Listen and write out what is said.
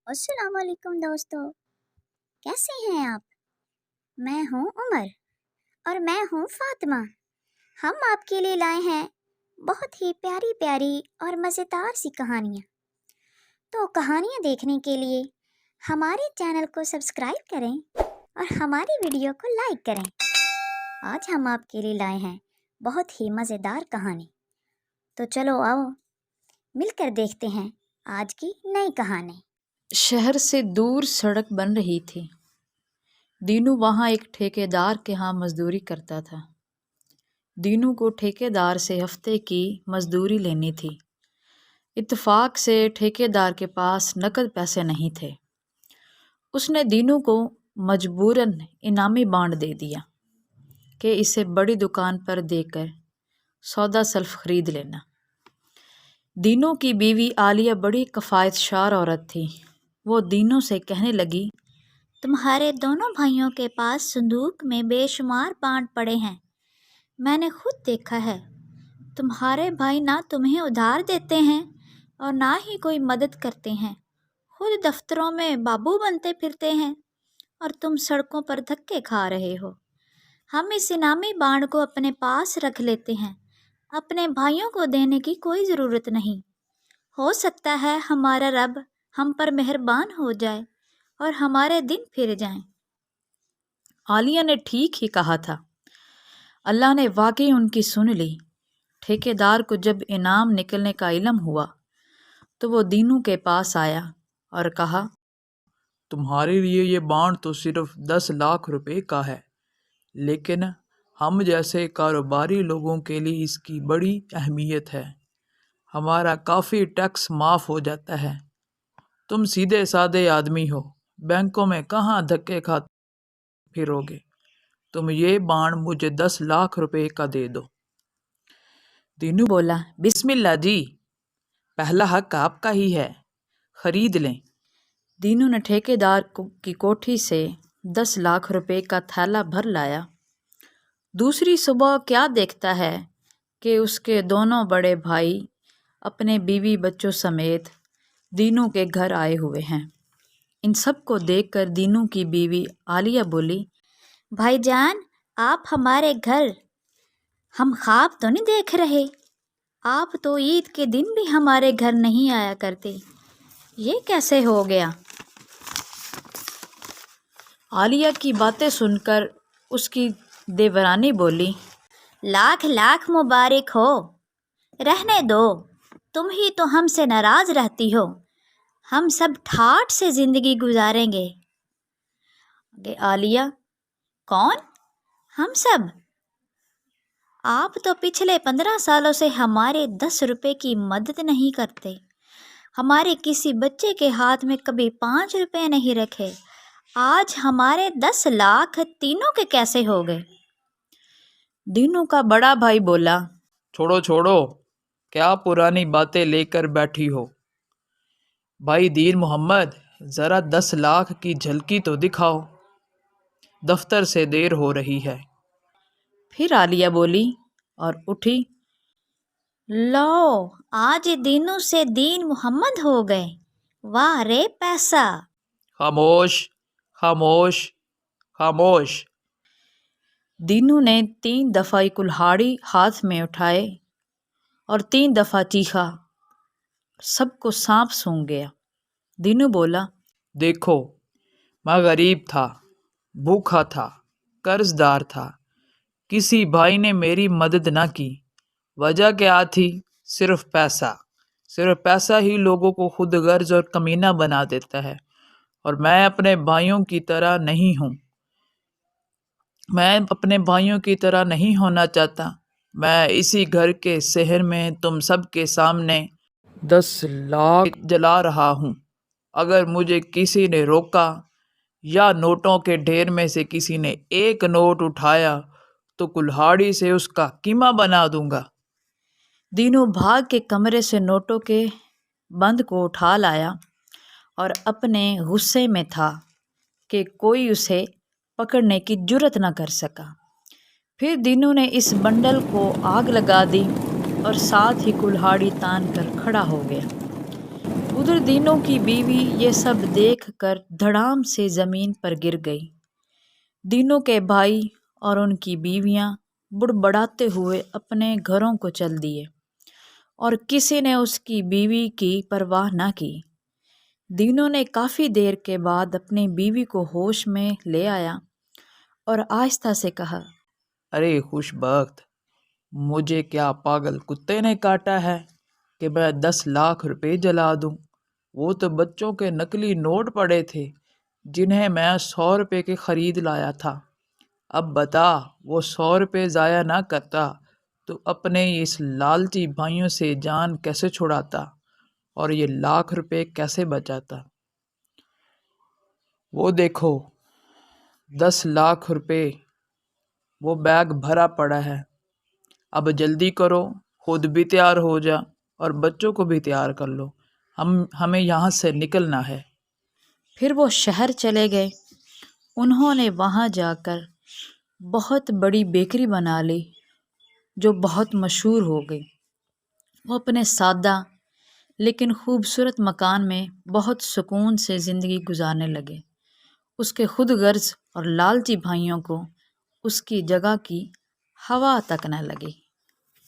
अस्सलाम वालेकुम दोस्तों, कैसे हैं आप? मैं हूँ उमर और मैं हूँ फातिमा। हम आपके लिए लाए हैं बहुत ही प्यारी प्यारी और मज़ेदार सी कहानियाँ। तो कहानियाँ देखने के लिए हमारे चैनल को सब्सक्राइब करें और हमारी वीडियो को लाइक करें। आज हम आपके लिए लाए हैं बहुत ही मज़ेदार कहानी। तो चलो आओ मिलकर देखते हैं आज की नई कहानी। शहर से दूर सड़क बन रही थी। दीनू वहाँ एक ठेकेदार के यहाँ मजदूरी करता था। दीनू को ठेकेदार से हफ्ते की मजदूरी लेनी थी। इत्तेफाक से ठेकेदार के पास नकद पैसे नहीं थे। उसने दीनू को मजबूरन इनामी बांड दे दिया कि इसे बड़ी दुकान पर देकर सौदा सल्फ खरीद लेना। दीनू की बीवी आलिया बड़ी कफ़ायतशार औरत थी। वो दीनू से कहने लगी, तुम्हारे दोनों भाइयों के पास संदूक में बेशुमार बांड पड़े हैं। मैंने खुद देखा है। तुम्हारे भाई ना तुम्हें उधार देते हैं और ना ही कोई मदद करते हैं। खुद दफ्तरों में बाबू बनते फिरते हैं और तुम सड़कों पर धक्के खा रहे हो। हम इस इनामी बांड को अपने पास रख लेते हैं। अपने भाइयों को देने की कोई ज़रूरत नहीं। हो सकता है हमारा रब हम पर मेहरबान हो जाए और हमारे दिन फिर जाएं। आलिया ने ठीक ही कहा था। अल्लाह ने वाकई उनकी सुन ली। ठेकेदार को जब इनाम निकलने का इल्म हुआ तो वो दीनू के पास आया और कहा, तुम्हारे लिए ये बांड तो सिर्फ 10 लाख रुपए का है, लेकिन हम जैसे कारोबारी लोगों के लिए इसकी बड़ी अहमियत है। हमारा काफ़ी टैक्स माफ़ हो जाता है। तुम सीधे साधे आदमी हो, बैंकों में कहाँ धक्के खाते फिरोगे। तुम ये बांड मुझे 10 लाख रुपए का दे दो। दीनू बोला, बिस्मिल्लाह जी, पहला हक आपका ही है, खरीद लें। दीनू ने ठेकेदार की कोठी से 10 लाख रुपए का थैला भर लाया। दूसरी सुबह क्या देखता है कि उसके दोनों बड़े भाई अपने बीवी बच्चों समेत दीनू के घर आए हुए हैं। इन सब को देखकर दीनू की बीवी आलिया बोली, भाईजान, आप हमारे घर, हम ख्वाब तो नहीं देख रहे? आप तो ईद के दिन भी हमारे घर नहीं आया करते, ये कैसे हो गया? आलिया की बातें सुनकर उसकी देवरानी बोली, लाख लाख मुबारक हो। रहने दो, तुम ही तो हमसे नाराज़ रहती हो। हम सब ठाठ से ज़िंदगी गुजारेंगे। आलिया, कौन? हम सब? आप तो पिछले 15 सालों से हमारे 10 रुपए की मदद नहीं करते। हमारे किसी बच्चे के हाथ में कभी 5 रुपए नहीं रखे। आज हमारे 10 लाख तीनों के कैसे हो गए? दीनू का बड़ा भाई बोला, छोड़ो छोड़ो, क्या पुरानी बातें लेकर बैठी हो। भाई दीन मोहम्मद, ज़रा 10 लाख की झलकी तो दिखाओ, दफ्तर से देर हो रही है। फिर आलिया बोली और उठी, लो, आज दीनू से दीन मोहम्मद हो गए। वाह रे पैसा। खामोश खामोश खामोश। दीनू ने 3 दफ़ा कुल्हाड़ी हाथ में उठाए और 3 दफ़ा चीखा। सबको सांप सूंघ गया। दीनू बोला, देखो, मैं गरीब था, भूखा था, कर्जदार था। किसी भाई ने मेरी मदद ना की। वजह क्या थी? सिर्फ पैसा। सिर्फ पैसा ही लोगों को खुद गर्ज और कमीना बना देता है। और मैं अपने भाइयों की तरह नहीं हूँ। मैं अपने भाइयों की तरह नहीं होना चाहता। मैं इसी घर के शहर में तुम सब के सामने 10 लाख जला रहा हूँ। अगर मुझे किसी ने रोका या नोटों के ढेर में से किसी ने एक नोट उठाया तो कुल्हाड़ी से उसका कीमा बना दूंगा। दीनू भाग के कमरे से नोटों के बंद को उठा लाया और अपने गुस्से में था कि कोई उसे पकड़ने की जुर्रत न कर सका। फिर दीनू ने इस बंडल को आग लगा दी और साथ ही कुल्हाड़ी तान कर खड़ा हो गया। ادھر دینوں کی بیوی یہ سب دیکھ کر دھڑام سے زمین پر گر گئی۔ دینوں کے بھائی اور ان کی بیویاں بڑبڑاتے ہوئے اپنے گھروں کو چل دیے اور کسی نے اس کی بیوی کی پرواہ نہ کی۔ دینوں نے کافی دیر کے بعد اپنی بیوی کو ہوش میں لے آیا اور آہستہ سے کہا، ارے خوش بخت، مجھے کیا پاگل کتے نے کاٹا ہے کہ میں 10 لاکھ روپے جلا دوں؟ وہ تو بچوں کے نقلی نوٹ پڑے تھے جنہیں میں 100 روپے کے خرید لایا تھا۔ اب بتا، وہ 100 روپے ضائع نہ کرتا تو اپنے اس لالچی بھائیوں سے جان کیسے چھڑاتا اور یہ لاکھ روپے کیسے بچاتا؟ وہ دیکھو 10 لاکھ روپے، وہ بیگ بھرا پڑا ہے۔ اب جلدی کرو، خود بھی تیار ہو جا اور بچوں کو بھی تیار کر لو، ہمیں یہاں سے نکلنا ہے۔ پھر وہ شہر چلے گئے۔ انہوں نے وہاں جا کر بہت بڑی بیکری بنا لی جو بہت مشہور ہو گئی۔ وہ اپنے سادہ لیکن خوبصورت مکان میں بہت سکون سے زندگی گزارنے لگے۔ اس کے خود غرض اور لالچی بھائیوں کو اس کی جگہ کی ہوا تک نہ لگی۔